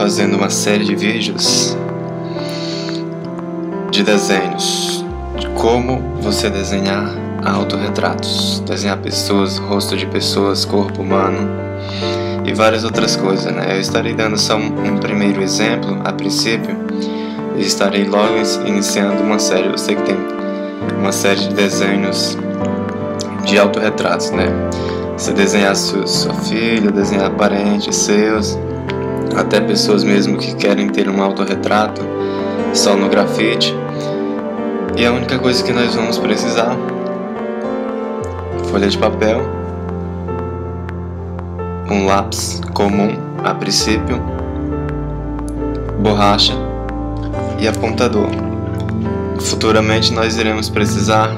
fazendo uma série de vídeos de desenhos, de como você desenhar autorretratos, desenhar pessoas, rosto de pessoas, corpo humano e várias outras coisas, né? Eu estarei dando só um primeiro exemplo a princípio e estarei logo iniciando uma série. Eu sei que tem uma série de desenhos de autorretratos, né? Você desenhar sua filha, desenhar parentes seus, até pessoas mesmo que querem ter um autorretrato só no grafite. E a única coisa que nós vamos precisar: folha de papel, um lápis comum a princípio, borracha e apontador. Futuramente nós iremos precisar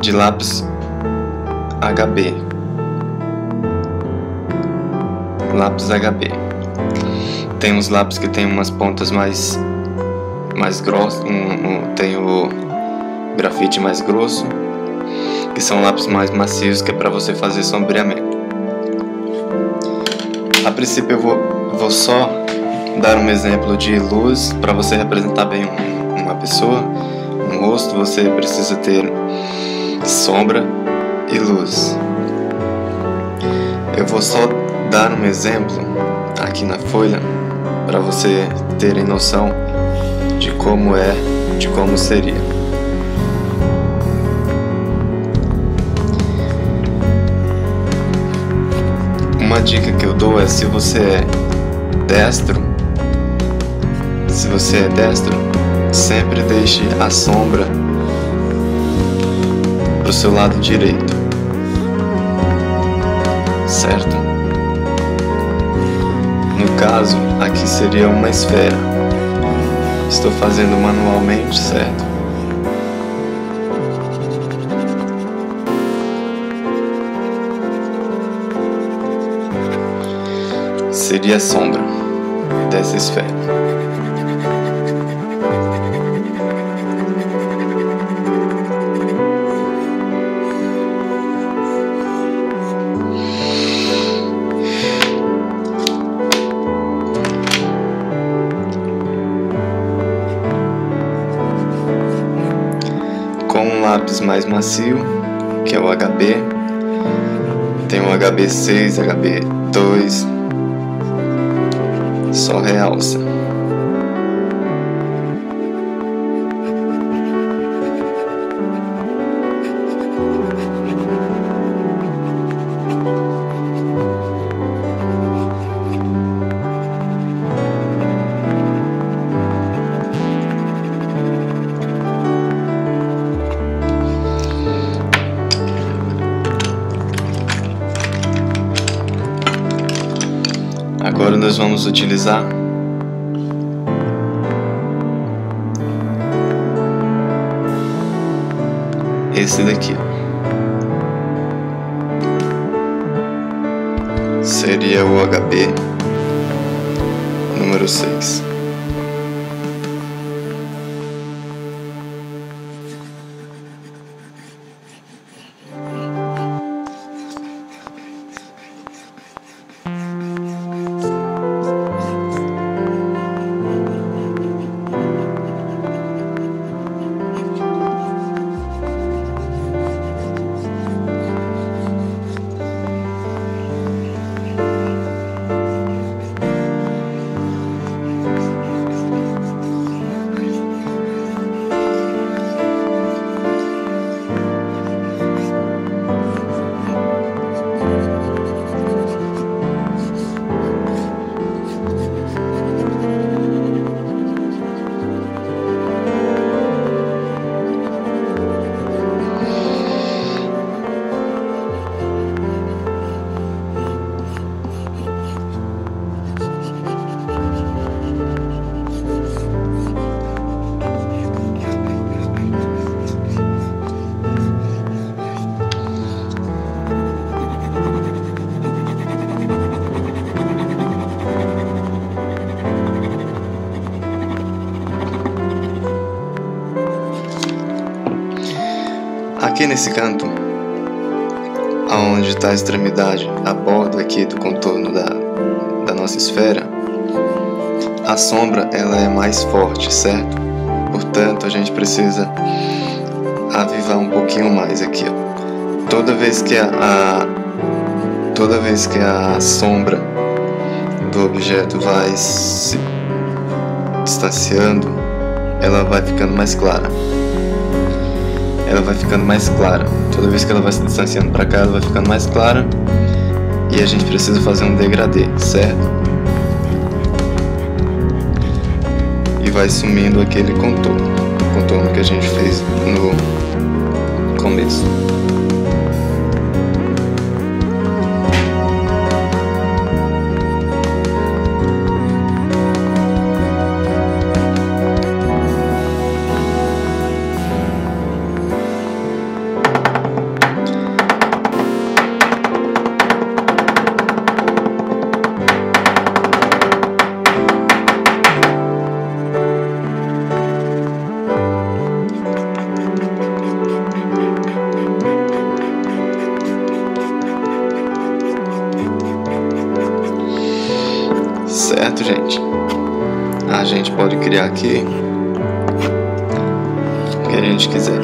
de lápis HB. Lápis HB. Tem uns lápis que tem umas pontas mais grossas, tem o grafite mais grosso, que são lápis mais macios, que é para você fazer sombreamento. A princípio eu vou só dar um exemplo de luz para você representar bem uma pessoa, um rosto. Você precisa ter sombra e luz. Eu vou só dar um exemplo aqui na folha para você terem noção de como é, de como seria. Uma dica que eu dou é: se você é destro, sempre deixe a sombra pro seu lado direito, certo? No caso, aqui seria uma esfera. Estou fazendo manualmente, certo? Seria a sombra dessa esfera. Com um lápis mais macio, que é o HB, tem o HB6, HB2, só realça. Agora nós vamos utilizar esse daqui. Seria o HB número 6. Aqui nesse canto, aonde está a extremidade, a borda aqui do contorno da nossa esfera, a sombra ela é mais forte, certo? Portanto, a gente precisa avivar um pouquinho mais aqui, ó. Toda vez que a sombra do objeto vai se distanciando, ela vai ficando mais clara. Ela vai ficando mais clara. Toda vez que ela vai se distanciando para cá, ela vai ficando mais clara. E a gente precisa fazer um degradê, certo? E vai sumindo aquele contorno, o contorno que a gente fez no começo. Certo, gente? A gente pode criar aqui o que a gente quiser.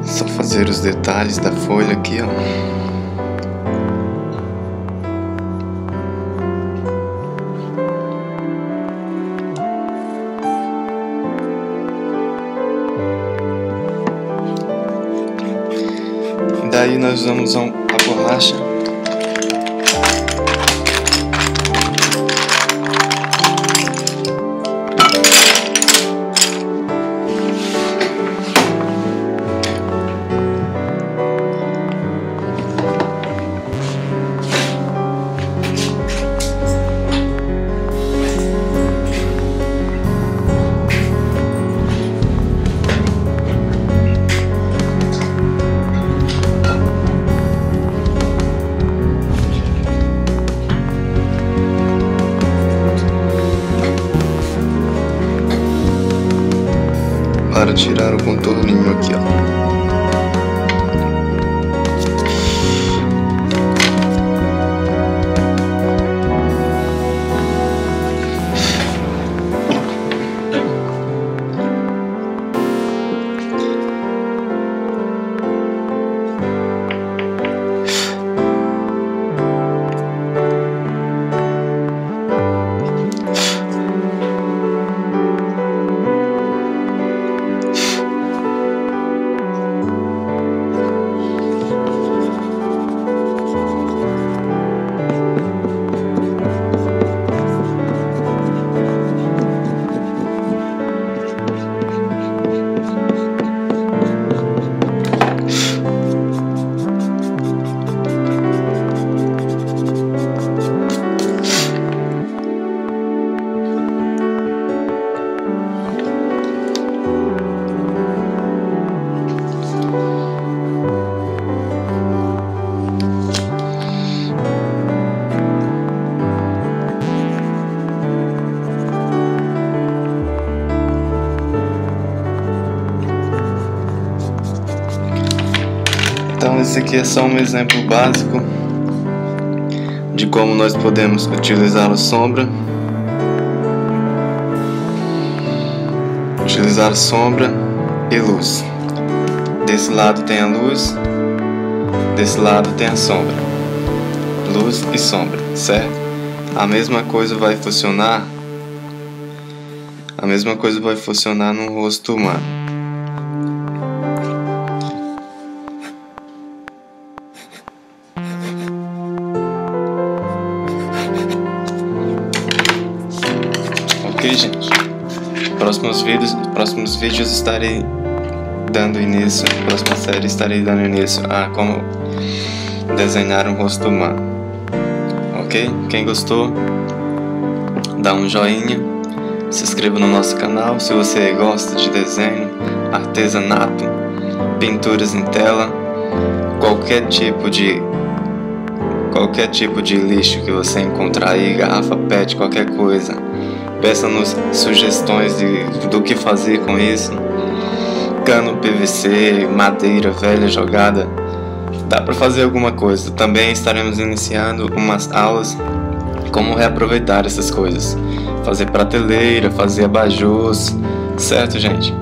Só fazer os detalhes da folha aqui, ó. E daí nós usamos a borracha. Para tirar o contorninho aqui, ó. Então esse aqui é só um exemplo básico de como nós podemos utilizar a sombra, e luz Desse lado tem a luz, desse lado tem a sombra. Luz e sombra, certo? A mesma coisa vai funcionar. A mesma coisa vai funcionar no rosto humano. Ok, gente? Próximos vídeos estarei dando início. Próxima série estarei dando início a como desenhar um rosto humano. Ok? Quem gostou, dá um joinha, se inscreva no nosso canal. Se você gosta de desenho, artesanato, pinturas em tela, qualquer tipo de lixo que você encontrar aí, garrafa PET, qualquer coisa, peça-nos sugestões do que fazer com isso. Cano PVC, madeira velha jogada, dá para fazer alguma coisa. Também estaremos iniciando umas aulas como reaproveitar essas coisas, fazer prateleira, fazer abajus, certo, gente?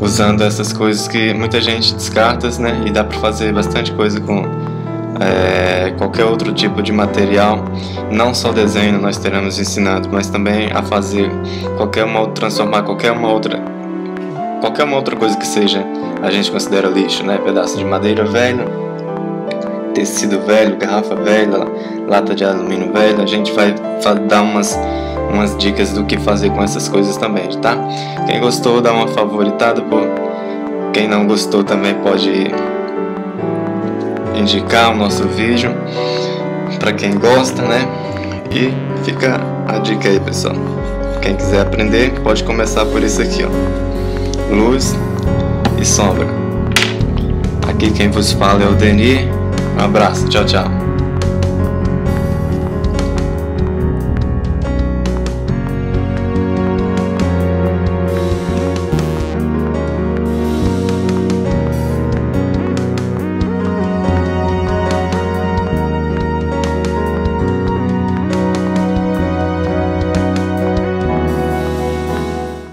Usando essas coisas que muita gente descarta, né? E dá para fazer bastante coisa com qualquer outro tipo de material. Não só desenho nós teremos ensinado, mas também a fazer transformar qualquer uma outra coisa que seja, a gente considera lixo, né? Pedaço de madeira velha, tecido velho, garrafa velha, lata de alumínio velha. A gente vai dar umas dicas do que fazer com essas coisas também, tá? Quem gostou, dá uma favoritada, quem não gostou também pode indicar o nosso vídeo para quem gosta, né? E fica a dica aí, pessoal. Quem quiser aprender, pode começar por isso aqui, ó. Luz e sombra. Aqui quem vos fala é o Denir. Um abraço, tchau, tchau.